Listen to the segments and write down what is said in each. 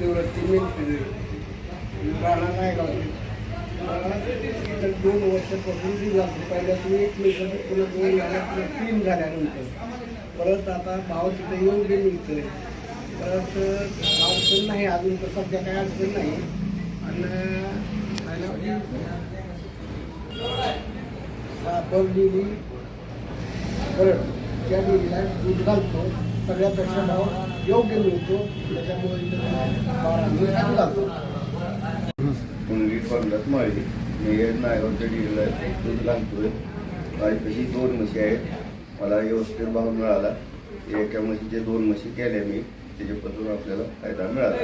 निवृत्ती मिळते राहणार नाही गावली 2 वर्षापासून जी लागतो पहिल्या तुम्ही 1 मिनिट पुन्हा 2 झाल्या पुन्हा 3 झाल्यानंतर परत आता भाव तिथे योग्य मिळतोय परत अडचण नाही अजून तर सध्या काही अडचण नाही आणि साखर डेअरी बरं त्या डेअरीला दूध घालतो सगळ्यापेक्षा भाव योग्य मिळतो त्याच्यामुळे घालतो कुंडली पडलाच माळी मी नायगावच्या डेअरीला दूध घालतोय माझ्यापाशी 2 म्हशी आहेत मला व्यवस्थित भाव मिळाला एका म्हशीचे 2 म्हशी केल्या मी त्याच्यापासून आपल्याला फायदा मिळाला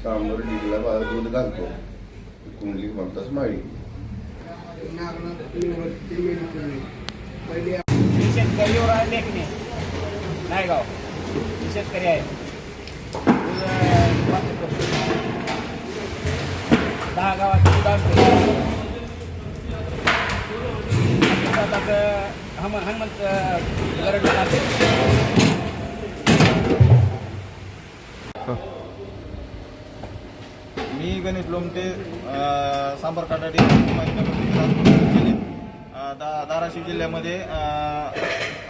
सांबर डेअरीला दूध घालतो कुंडली म्हणताच माळी शेतकरी लेखणे नायगाव शेतकरी आहे 10 गावाचे दूध आणतो हनुमंत गरड मी गणेश लोमटे सांबरकाटा धाराशिव जिल्ह्यामध्ये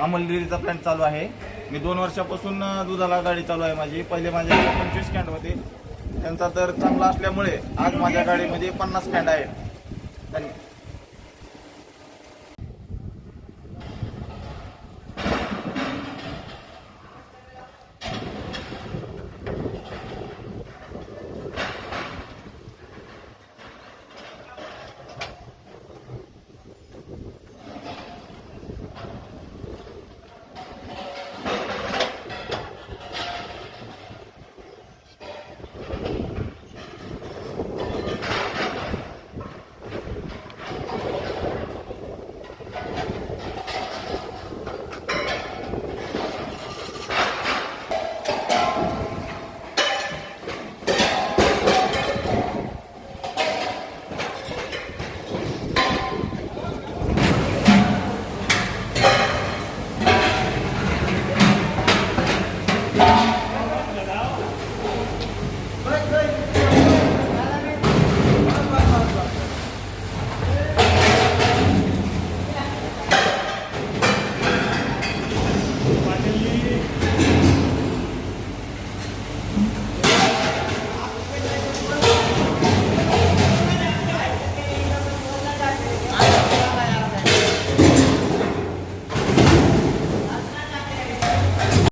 अमोल डेअरीचा प्लॅन्ट चालू आहे. मी 2 वर्षापासून दुधाला गाडी चालू आहे माझी. पहिले माझे 25 कॅन्ड होते. त्यांचा दर चांगला असल्यामुळे आज माझ्या गाडीमध्ये 50 कॅन्ड आहेत.